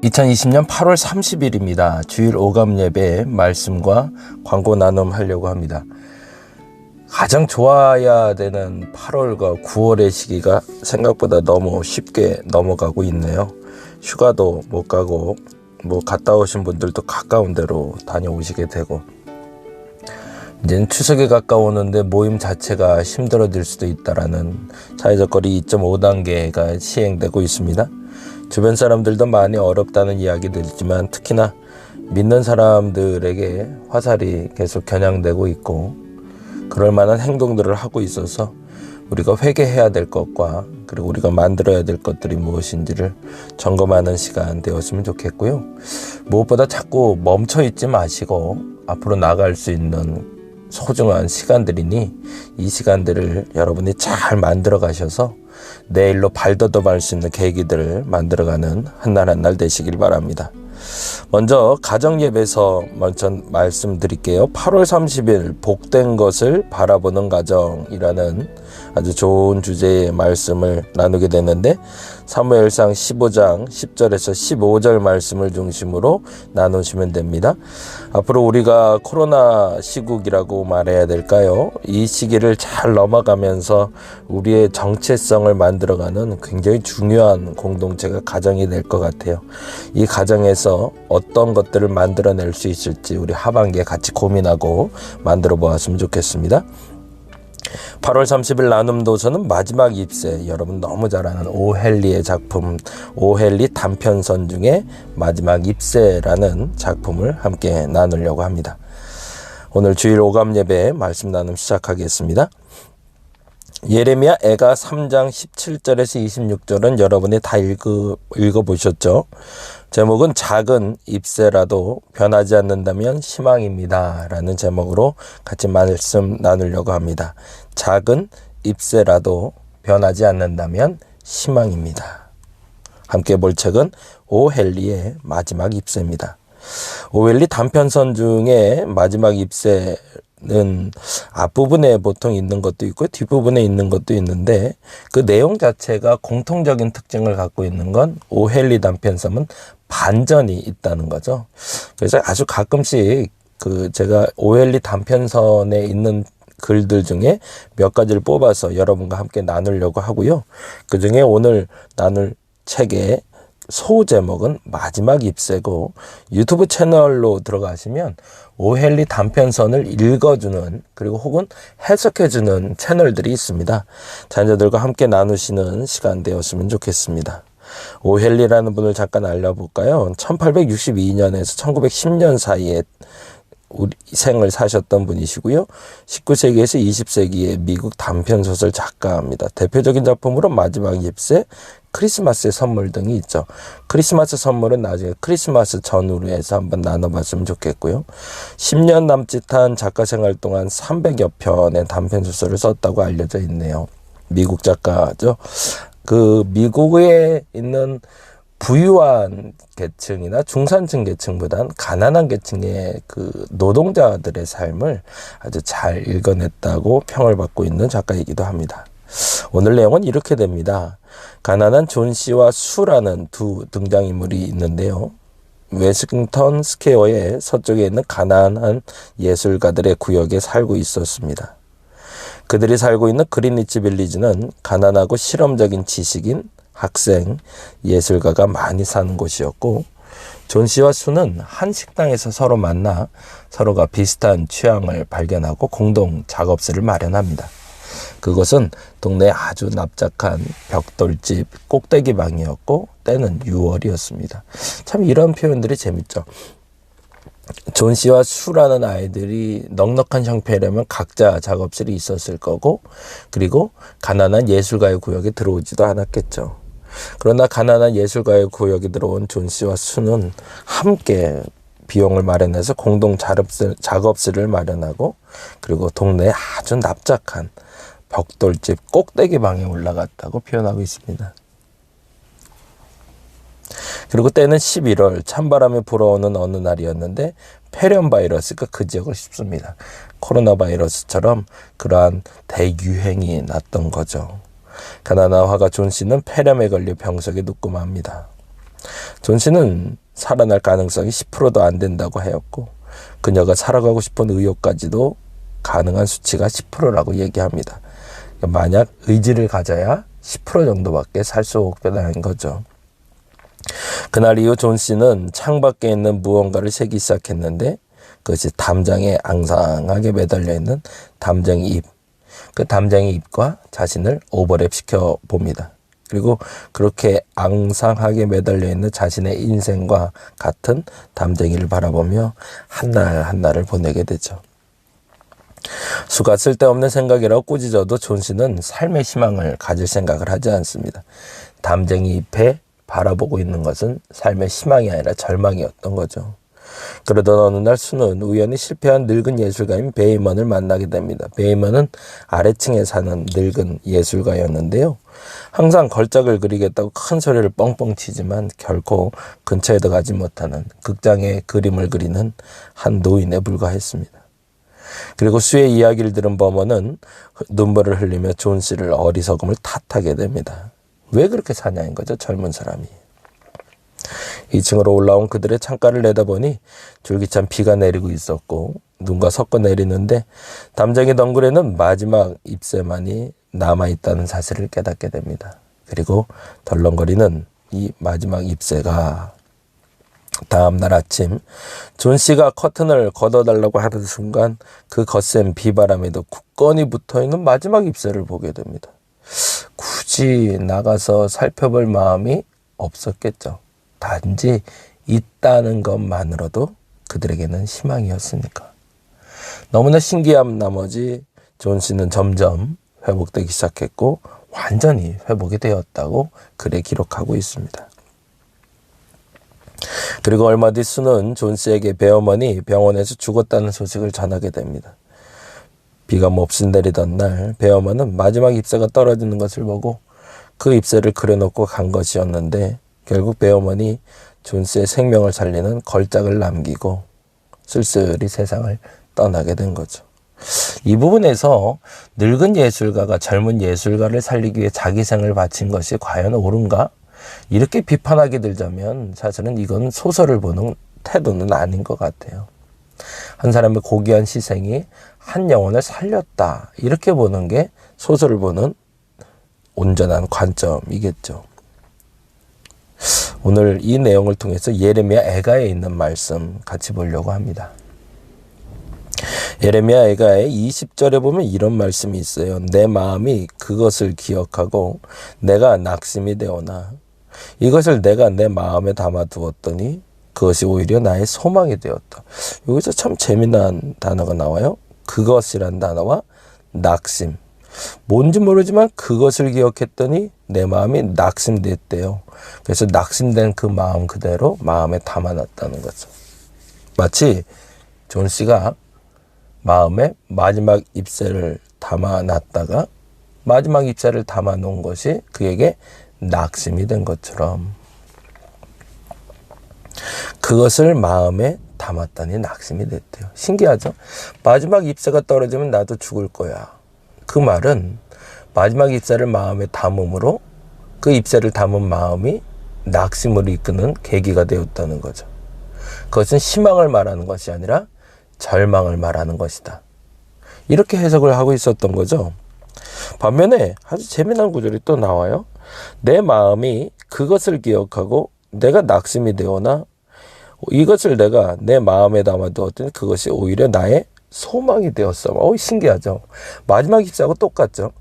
2020년 8월 30일입니다. 주일 오감 예배 말씀과 광고 나눔하려고 합니다. 가장 좋아야 되는 8월과 9월의 시기가 생각보다 너무 쉽게 넘어가고 있네요. 휴가도 못 가고 갔다 오신 분들도 가까운 데로 다녀오시게 되고, 이제는 추석에 가까우는데 모임 자체가 힘들어질 수도 있다라는 사회적 거리 2.5단계가 시행되고 있습니다. 주변 사람들도 많이 어렵다는 이야기들이지만 특히나 믿는 사람들에게 화살이 계속 겨냥되고 있고, 그럴 만한 행동들을 하고 있어서 우리가 회개해야 될 것과 그리고 우리가 만들어야 될 것들이 무엇인지를 점검하는 시간 되었으면 좋겠고요. 무엇보다 자꾸 멈춰 있지 마시고 앞으로 나갈 수 있는 소중한 시간들이니 이 시간들을 여러분이 잘 만들어 가셔서 내일로 발돋움할 수 있는 계기들을 만들어가는 한 날 한 날 되시길 바랍니다. 먼저 가정예배에서 먼저 말씀드릴게요. 8월 30일 복된 것을 바라보는 가정이라는 아주 좋은 주제의 말씀을 나누게 되는데, 사무엘상 15장 10절에서 15절 말씀을 중심으로 나누시면 됩니다. 앞으로 우리가 코로나 시국이라고 말해야 될까요? 이 시기를 잘 넘어가면서 우리의 정체성을 만들어가는 굉장히 중요한 공동체가 가정이 될 것 같아요. 이 가정에서 어떤 것들을 만들어낼 수 있을지 우리 하반기에 같이 고민하고 만들어 보았으면 좋겠습니다. 8월 30일 나눔도서는 마지막 잎새, 여러분 너무 잘 아는 오헨리의 작품, 오헨리 단편선 중에 마지막 잎새라는 작품을 함께 나누려고 합니다. 오늘 주일 오감 예배 말씀 나눔 시작하겠습니다. 예레미야 애가 3장 17절에서 26절은 여러분이 다 읽어보셨죠? 제목은 작은 잎새라도 변하지 않는다면 희망입니다 라는 제목으로 같이 말씀 나누려고 합니다. 작은 잎새라도 변하지 않는다면 희망입니다. 함께 볼 책은 오헨리의 마지막 잎새입니다. 오헨리 단편선 중에 마지막 잎새는 앞부분에 보통 있는 것도 있고 뒷부분에 있는 것도 있는데, 그 내용 자체가 공통적인 특징을 갖고 있는 건 오헨리 단편선은 반전이 있다는 거죠. 그래서 아주 가끔씩 제가 오헨리 단편선에 있는 글들 중에 몇 가지를 뽑아서 여러분과 함께 나누려고 하고요. 그 중에 오늘 나눌 책의 소제목은 마지막 잎새고, 유튜브 채널로 들어가시면 오헨리 단편선을 읽어주는 그리고 혹은 해석해주는 채널들이 있습니다. 자녀들과 함께 나누시는 시간 되었으면 좋겠습니다. 오헨리라는 분을 잠깐 알려볼까요? 1862년에서 1910년 사이에 우리 생을 사셨던 분이시고요. 19세기에서 20세기의 미국 단편소설 작가입니다. 대표적인 작품으로 마지막 잎새, 크리스마스의 선물 등이 있죠. 크리스마스 선물은 나중에 크리스마스 전후로 해서 한번 나눠봤으면 좋겠고요. 10년 남짓한 작가 생활 동안 300여 편의 단편소설을 썼다고 알려져 있네요. 미국 작가죠. 미국에 있는 부유한 계층이나 중산층 계층보단 가난한 계층의 노동자들의 삶을 아주 잘 읽어냈다고 평을 받고 있는 작가이기도 합니다. 오늘 내용은 이렇게 됩니다. 가난한 존 씨와 수라는 두 등장인물이 있는데요. 웨싱턴 스퀘어의 서쪽에 있는 가난한 예술가들의 구역에 살고 있었습니다. 그들이 살고 있는 그린위치 빌리지는 가난하고 실험적인 지식인, 학생, 예술가가 많이 사는 곳이었고, 존 씨와 수는 한 식당에서 서로 만나 서로가 비슷한 취향을 발견하고 공동 작업실을 마련합니다. 그것은 동네에 아주 납작한 벽돌집 꼭대기 방이었고 때는 6월이었습니다. 참 이런 표현들이 재밌죠. 존 씨와 수라는 아이들이 넉넉한 형편이라면 각자 작업실이 있었을 거고, 그리고 가난한 예술가의 구역에 들어오지도 않았겠죠. 그러나 가난한 예술가의 구역에 들어온 존 씨와 수는 함께 비용을 마련해서 공동 작업실을 마련하고, 그리고 동네에 아주 납작한 벽돌집 꼭대기 방에 올라갔다고 표현하고 있습니다. 그리고 때는 11월, 찬바람이 불어오는 어느 날이었는데 폐렴 바이러스가 그 지역을 휩습니다. 코로나 바이러스처럼 그러한 대유행이 났던 거죠. 가나나 화가 존 씨는 폐렴에 걸려 병석에 눕고 맙니다. 존 씨는 살아날 가능성이 10%도 안 된다고 하였고 그녀가 살아가고 싶은 의욕까지도 가능한 수치가 10%라고 얘기합니다. 만약 의지를 가져야 10% 정도밖에 살 수 없다는 거죠. 그날 이후 존 씨는 창밖에 있는 무언가를 세기 시작했는데 그것이 담장에 앙상하게 매달려 있는 담쟁이 잎. 그 담쟁이 잎과 자신을 오버랩 시켜 봅니다. 그리고 그렇게 앙상하게 매달려 있는 자신의 인생과 같은 담쟁이를 바라보며 한 날 한 날을 보내게 되죠. 수가 쓸데없는 생각이라고 꾸짖어도 존 씨는 삶의 희망을 가질 생각을 하지 않습니다. 담쟁이 잎에 바라보고 있는 것은 삶의 희망이 아니라 절망이었던 거죠. 그러던 어느 날 수는 우연히 실패한 늙은 예술가인 베이먼을 만나게 됩니다. 베이먼은 아래층에 사는 늙은 예술가였는데요. 항상 걸작을 그리겠다고 큰 소리를 뻥뻥 치지만 결코 근처에도 가지 못하는 극장의 그림을 그리는 한 노인에 불과했습니다. 그리고 수의 이야기를 들은 버먼은 눈물을 흘리며 존 씨를 어리석음을 탓하게 됩니다. 왜 그렇게 사냐인 거죠, 젊은 사람이. 2층으로 올라온 그들의 창가를 내다보니 줄기찬 비가 내리고 있었고 눈과 섞어 내리는데 담쟁이 덩굴에는 마지막 잎새만이 남아있다는 사실을 깨닫게 됩니다. 그리고 덜렁거리는 이 마지막 잎새가 다음날 아침 존 씨가 커튼을 걷어달라고 하는 순간 그 거센 비바람에도 굳건히 붙어있는 마지막 잎새를 보게 됩니다. 굳이 나가서 살펴볼 마음이 없었겠죠. 단지 있다는 것만으로도 그들에게는 희망이었으니까. 너무나 신기한 나머지 존 씨는 점점 회복되기 시작했고 완전히 회복이 되었다고 글에 기록하고 있습니다. 그리고 얼마 뒤 수는 존 씨에게 배어머니 병원에서 죽었다는 소식을 전하게 됩니다. 비가 몹시 내리던 날 배어머니는 마지막 잎새가 떨어지는 것을 보고 그 잎새를 그려놓고 간 것이었는데 결국 배어머니 존 씨의 생명을 살리는 걸작을 남기고 쓸쓸히 세상을 떠나게 된 거죠. 이 부분에서 늙은 예술가가 젊은 예술가를 살리기 위해 자기 생을 바친 것이 과연 옳은가? 이렇게 비판하게 들자면 사실은 이건 소설을 보는 태도는 아닌 것 같아요. 한 사람의 고귀한 희생이 한 영혼을 살렸다. 이렇게 보는 게 소설을 보는 온전한 관점이겠죠. 오늘 이 내용을 통해서 예레미야 애가에 있는 말씀 같이 보려고 합니다. 예레미야 애가의 20절에 보면 이런 말씀이 있어요. 내 마음이 그것을 기억하고 내가 낙심이 되오나 이것을 내가 내 마음에 담아두었더니 그것이 오히려 나의 소망이 되었다. 여기서 참 재미난 단어가 나와요. 그것이란 단어와 낙심. 뭔지 모르지만 그것을 기억했더니 내 마음이 낙심됐대요. 그래서 낙심된 그 마음 그대로 마음에 담아놨다는 거죠. 마치 존 씨가 마음에 마지막 잎새를 담아놨다가 마지막 잎새를 담아놓은 것이 그에게 낙심이 된 것처럼 그것을 마음에 담았더니 낙심이 됐대요. 신기하죠? 마지막 잎새가 떨어지면 나도 죽을 거야. 그 말은 마지막 잎새를 마음에 담음으로 그 잎새를 담은 마음이 낙심으로 이끄는 계기가 되었다는 거죠. 그것은 희망을 말하는 것이 아니라 절망을 말하는 것이다. 이렇게 해석을 하고 있었던 거죠. 반면에 아주 재미난 구절이 또 나와요. 내 마음이 그것을 기억하고 내가 낙심이 되거나 이것을 내가 내 마음에 담아두었더니 그것이 오히려 나의 소망이 되었어. 신기하죠. 마지막 잎새하고 똑같죠.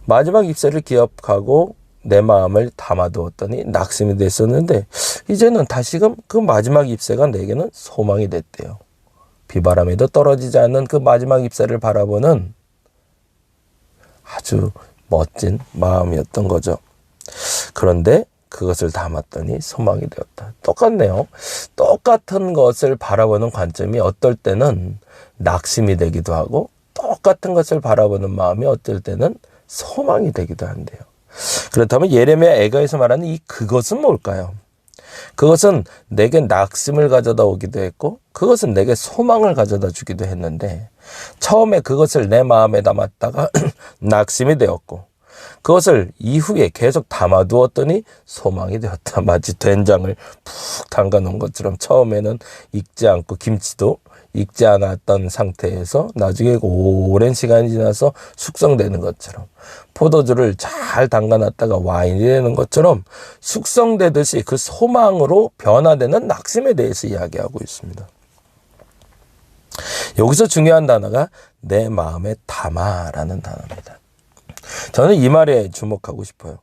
마지막 잎새를 기억하고 내 마음을 담아두었더니 낙심이 됐었는데 이제는 다시금 그 마지막 잎새가 내게는 소망이 됐대요. 비바람에도 떨어지지 않는 그 마지막 잎새를 바라보는 아주 멋진 마음이었던 거죠. 그런데 그것을 담았더니 소망이 되었다. 똑같네요. 똑같은 것을 바라보는 관점이 어떨 때는 낙심이 되기도 하고 똑같은 것을 바라보는 마음이 어떨 때는 소망이 되기도 한대요. 그렇다면 예레미야 애가에서 말하는 이 그것은 뭘까요? 그것은 내게 낙심을 가져다 오기도 했고 그것은 내게 소망을 가져다 주기도 했는데 처음에 그것을 내 마음에 담았다가 낙심이 되었고 그것을 이후에 계속 담아두었더니 소망이 되었다. 마치 된장을 푹 담가 놓은 것처럼 처음에는 익지 않고 김치도 익지 않았던 상태에서 나중에 오랜 시간이 지나서 숙성되는 것처럼, 포도주를 잘 담가놨다가 와인이 되는 것처럼 숙성되듯이 그 소망으로 변화되는 낙심에 대해서 이야기하고 있습니다. 여기서 중요한 단어가 내 마음에 담아라는 단어입니다. 저는 이 말에 주목하고 싶어요.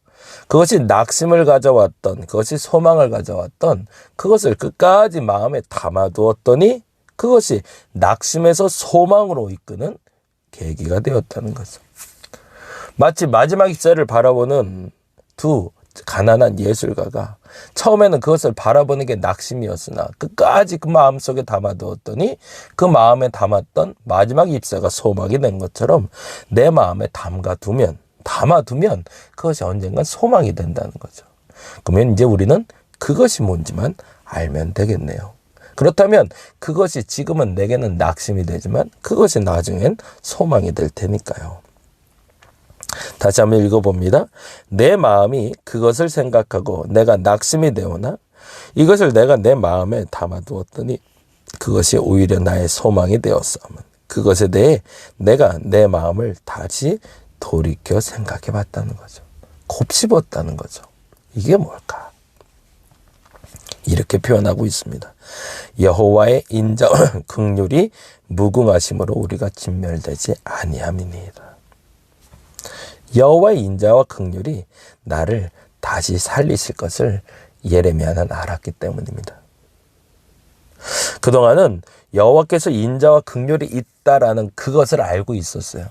그것이 낙심을 가져왔던, 그것이 소망을 가져왔던 그것을 끝까지 마음에 담아두었더니 그것이 낙심에서 소망으로 이끄는 계기가 되었다는 거죠. 마치 마지막 입새를 바라보는 두 가난한 예술가가 처음에는 그것을 바라보는 게 낙심이었으나 끝까지 그 마음속에 담아두었더니 그 마음에 담았던 마지막 잎새가 소망이 된 것처럼 내 마음에 담아두면 그것이 언젠간 소망이 된다는 거죠. 그러면 이제 우리는 그것이 뭔지만 알면 되겠네요. 그렇다면 그것이 지금은 내게는 낙심이 되지만 그것이 나중엔 소망이 될 테니까요. 다시 한번 읽어봅니다. 내 마음이 그것을 생각하고 내가 낙심이 되오나 이것을 내가 내 마음에 담아두었더니 그것이 오히려 나의 소망이 되었사오면 그것에 대해 내가 내 마음을 다시 돌이켜 생각해 봤다는 거죠. 곱씹었다는 거죠. 이게 뭘까? 이렇게 표현하고 있습니다. 여호와의 인자와 긍휼이 무궁하심으로 우리가 진멸되지 아니함이니이다. 여호와의 인자와 긍휼이 나를 다시 살리실 것을 예레미야는 알았기 때문입니다. 그동안은 여호와께서 인자와 긍휼이 있다라는 그것을 알고 있었어요.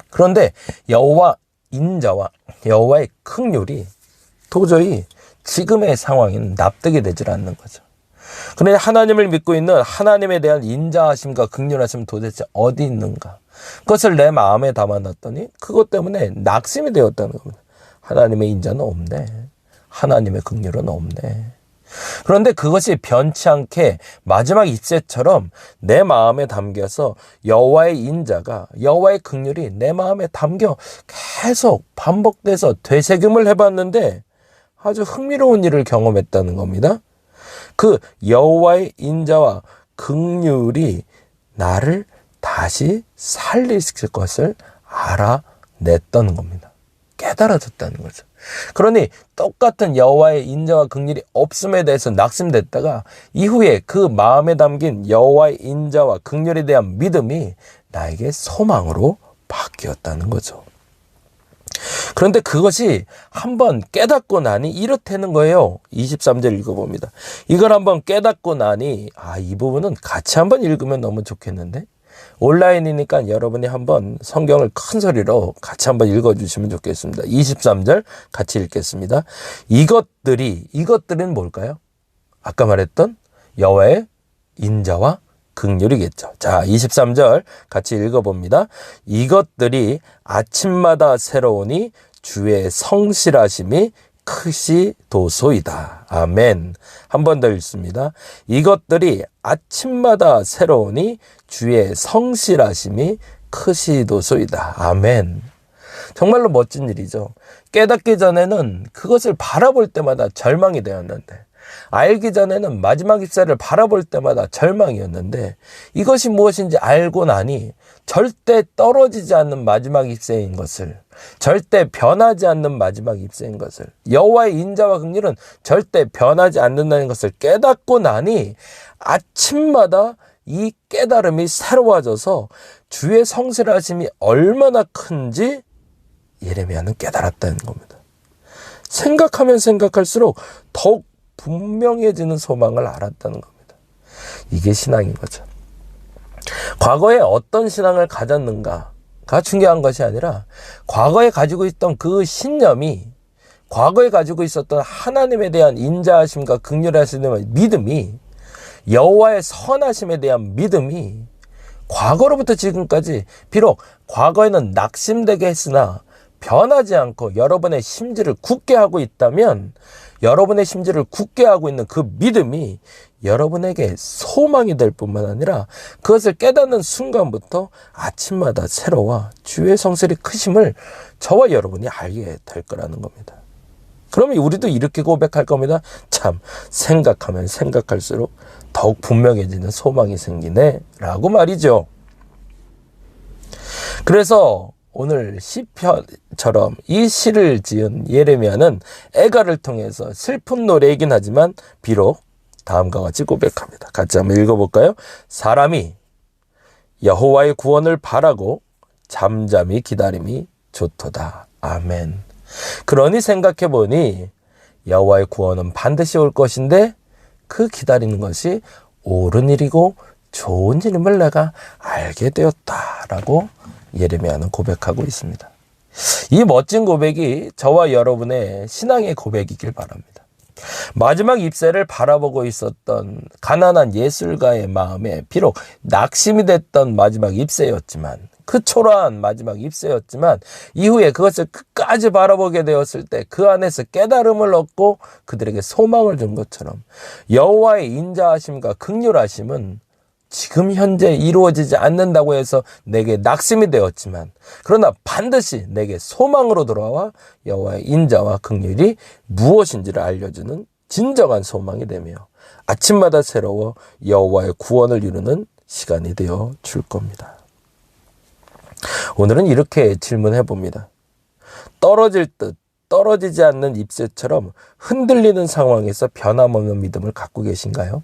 그런데 여호와 인자와 여호와의 긍휼이 도저히 지금의 상황에는 납득이 되질 않는 거죠. 그런데 하나님을 믿고 있는 하나님에 대한 인자하심과 긍휼하심은 도대체 어디 있는가? 그것을 내 마음에 담아놨더니 그것 때문에 낙심이 되었다는 겁니다. 하나님의 인자는 없네. 하나님의 긍휼은 없네. 그런데 그것이 변치 않게 마지막 잎새처럼 내 마음에 담겨서 여호와의 인자가, 여호와의 긍휼이 내 마음에 담겨 계속 반복돼서 되새김을 해봤는데 아주 흥미로운 일을 경험했다는 겁니다. 그 여호와의 인자와 긍휼이 나를 다시 살리실 것을 알아냈다는 겁니다. 깨달아졌다는 거죠. 그러니 똑같은 여호와의 인자와 긍휼이 없음에 대해서 낙심됐다가 이후에 그 마음에 담긴 여호와의 인자와 긍휼에 대한 믿음이 나에게 소망으로 바뀌었다는 거죠. 그런데 그것이 한번 깨닫고 나니 이렇다는 거예요. 23절 읽어봅니다. 이걸 한번 깨닫고 나니 이 부분은 같이 한번 읽으면 너무 좋겠는데 온라인이니까 여러분이 한번 성경을 큰 소리로 같이 한번 읽어주시면 좋겠습니다. 23절 같이 읽겠습니다. 이것들은 뭘까요? 아까 말했던 여호와의 인자와 긍휼이겠죠. 자, 23절 같이 읽어봅니다. 이것들이 아침마다 새로우니 주의 성실하심이 크시도소이다. 아멘. 한 번 더 읽습니다. 이것들이 아침마다 새로우니 주의 성실하심이 크시도소이다. 아멘. 정말로 멋진 일이죠. 깨닫기 전에는 그것을 바라볼 때마다 절망이 되었는데, 알기 전에는 마지막 잎새를 바라볼 때마다 절망이었는데, 이것이 무엇인지 알고 나니 절대 떨어지지 않는 마지막 잎새인 것을, 절대 변하지 않는 마지막 잎새인 것을, 여호와의 인자와 긍휼은 절대 변하지 않는다는 것을 깨닫고 나니 아침마다 이 깨달음이 새로워져서 주의 성실하심이 얼마나 큰지 예레미야는 깨달았다는 겁니다. 생각하면 생각할수록 더욱 분명해지는 소망을 알았다는 겁니다. 이게 신앙인 거죠. 과거에 어떤 신앙을 가졌는가가 중요한 것이 아니라 과거에 가지고 있던 그 신념이, 과거에 가지고 있었던 하나님에 대한 인자하심과 긍휼하심의 믿음이, 여호와의 선하심에 대한 믿음이 과거로부터 지금까지 비록 과거에는 낙심되게 했으나 변하지 않고 여러분의 심지를 굳게 하고 있다면 여러분의 심지를 굳게 하고 있는 그 믿음이 여러분에게 소망이 될 뿐만 아니라 그것을 깨닫는 순간부터 아침마다 새로워 주의 성실이 크심을 저와 여러분이 알게 될 거라는 겁니다. 그러면 우리도 이렇게 고백할 겁니다. 참 생각하면 생각할수록 더욱 분명해지는 소망이 생기네 라고 말이죠. 그래서 오늘 시편처럼 이 시를 지은 예레미야는 애가를 통해서 슬픈 노래이긴 하지만 비록 다음과 같이 고백합니다. 같이 한번 읽어볼까요? 사람이 여호와의 구원을 바라고 잠잠히 기다림이 좋도다. 아멘. 그러니 생각해보니 여호와의 구원은 반드시 올 것인데 그 기다리는 것이 옳은 일이고 좋은 일임을 내가 알게 되었다라고 예레미야는 고백하고 있습니다. 이 멋진 고백이 저와 여러분의 신앙의 고백이길 바랍니다. 마지막 잎새를 바라보고 있었던 가난한 예술가의 마음에 비록 낙심이 됐던 마지막 잎새였지만, 그 초라한 마지막 잎새였지만 이후에 그것을 끝까지 바라보게 되었을 때 그 안에서 깨달음을 얻고 그들에게 소망을 준 것처럼 여호와의 인자하심과 긍휼하심은 지금 현재 이루어지지 않는다고 해서 내게 낙심이 되었지만, 그러나 반드시 내게 소망으로 돌아와 여호와의 인자와 긍휼이 무엇인지를 알려주는 진정한 소망이 되며 아침마다 새로워 여호와의 구원을 이루는 시간이 되어 줄 겁니다. 오늘은 이렇게 질문해 봅니다. 떨어질 듯 떨어지지 않는 잎새처럼 흔들리는 상황에서 변함없는 믿음을 갖고 계신가요?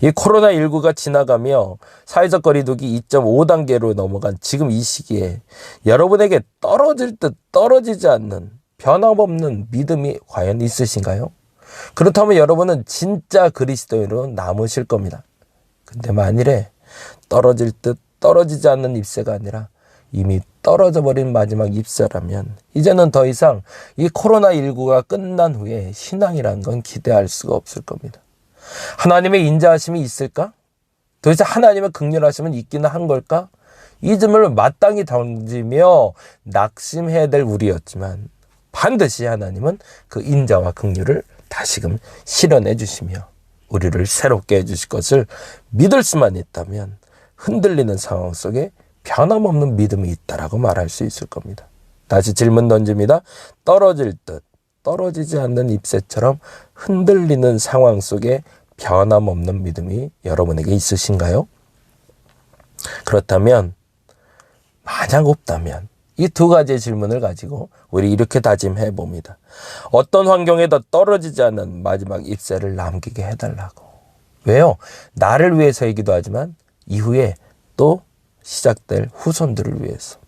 이 코로나19가 지나가며 사회적 거리두기 2.5단계로 넘어간 지금 이 시기에 여러분에게 떨어질 듯 떨어지지 않는 변함없는 믿음이 과연 있으신가요? 그렇다면 여러분은 진짜 그리스도인으로 남으실 겁니다. 근데 만일에 떨어질 듯 떨어지지 않는 잎새가 아니라 이미 떨어져 버린 마지막 잎새라면 이제는 더 이상 이 코로나19가 끝난 후에 신앙이라는 건 기대할 수가 없을 겁니다. 하나님의 인자하심이 있을까? 도대체 하나님의 긍휼하심은 있기는 한 걸까? 이 질문을 마땅히 던지며 낙심해야 될 우리였지만 반드시 하나님은 그 인자와 긍휼을 다시금 실현해 주시며 우리를 새롭게 해주실 것을 믿을 수만 있다면 흔들리는 상황 속에 변함없는 믿음이 있다라고 말할 수 있을 겁니다. 다시 질문 던집니다. 떨어질 듯 떨어지지 않는 잎새처럼 흔들리는 상황 속에 변함없는 믿음이 여러분에게 있으신가요? 그렇다면 만약 없다면 이 두 가지의 질문을 가지고 우리 이렇게 다짐해 봅니다. 어떤 환경에도 떨어지지 않는 마지막 잎새를 남기게 해달라고. 왜요? 나를 위해서이기도 하지만 이후에 또 시작될 후손들을 위해서.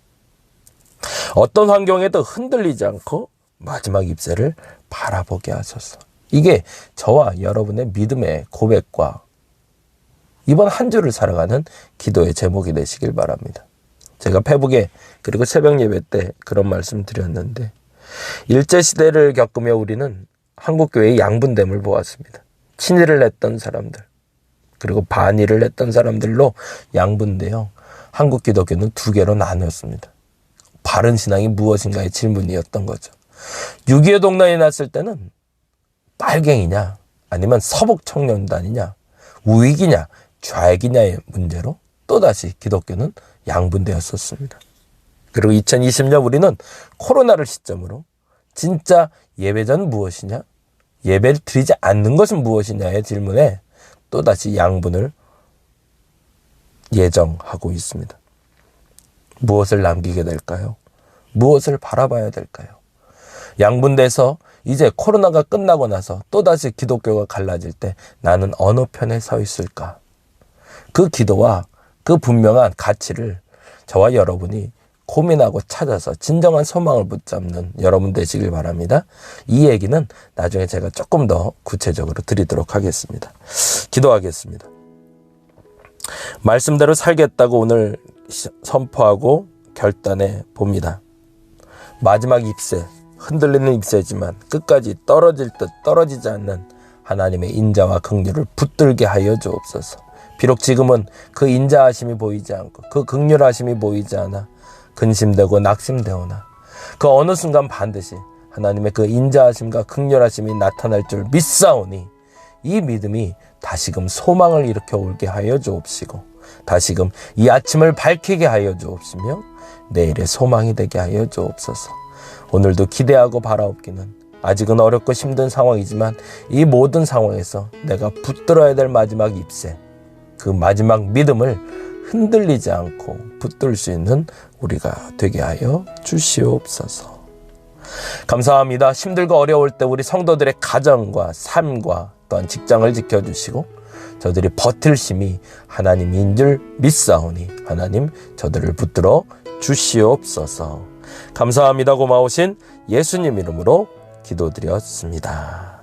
어떤 환경에도 흔들리지 않고 마지막 잎새를 바라보게 하소서. 이게 저와 여러분의 믿음의 고백과 이번 한 주를 살아가는 기도의 제목이 되시길 바랍니다. 제가 페북에 그리고 새벽 예배 때 그런 말씀 드렸는데, 일제시대를 겪으며 우리는 한국교회의 양분됨을 보았습니다. 친일을 했던 사람들 그리고 반일을 했던 사람들로 양분되어 한국 기독교는 두 개로 나뉘었습니다. 바른 신앙이 무엇인가의 질문이었던 거죠. 6.25 동란이 났을 때는 빨갱이냐 아니면 서북청년단이냐 우익이냐 좌익이냐의 문제로 또다시 기독교는 양분되었었습니다. 그리고 2020년 우리는 코로나를 시점으로 진짜 예배전 무엇이냐, 예배를 드리지 않는 것은 무엇이냐의 질문에 또다시 양분을 예정하고 있습니다. 무엇을 남기게 될까요? 무엇을 바라봐야 될까요? 양분돼서 이제 코로나가 끝나고 나서 또다시 기독교가 갈라질 때 나는 어느 편에 서 있을까? 그 기도와 그 분명한 가치를 저와 여러분이 고민하고 찾아서 진정한 소망을 붙잡는 여러분 되시길 바랍니다. 이 얘기는 나중에 제가 조금 더 구체적으로 드리도록 하겠습니다. 기도하겠습니다. 말씀대로 살겠다고 오늘 선포하고 결단해 봅니다. 마지막 잎새, 흔들리는 잎새지만 끝까지 떨어질 듯 떨어지지 않는 하나님의 인자와 긍휼을 붙들게 하여 주옵소서. 비록 지금은 그 인자하심이 보이지 않고 그 긍휼하심이 보이지 않아 근심되고 낙심되오나 그 어느 순간 반드시 하나님의 그 인자하심과 극렬하심이 나타날 줄 믿사오니 이 믿음이 다시금 소망을 일으켜 올게 하여 주옵시고 다시금 이 아침을 밝히게 하여 주옵시며 내일의 소망이 되게 하여 주옵소서. 오늘도 기대하고 바라옵기는 아직은 어렵고 힘든 상황이지만 이 모든 상황에서 내가 붙들어야 될 마지막 잎새, 그 마지막 믿음을 흔들리지 않고 붙들 수 있는 우리가 되게 하여 주시옵소서. 감사합니다. 힘들고 어려울 때 우리 성도들의 가정과 삶과 또한 직장을 지켜주시고 저들이 버틸 힘이 하나님인 줄 믿사오니 하나님 저들을 붙들어 주시옵소서. 감사합니다. 고마우신 예수님 이름으로 기도드렸습니다.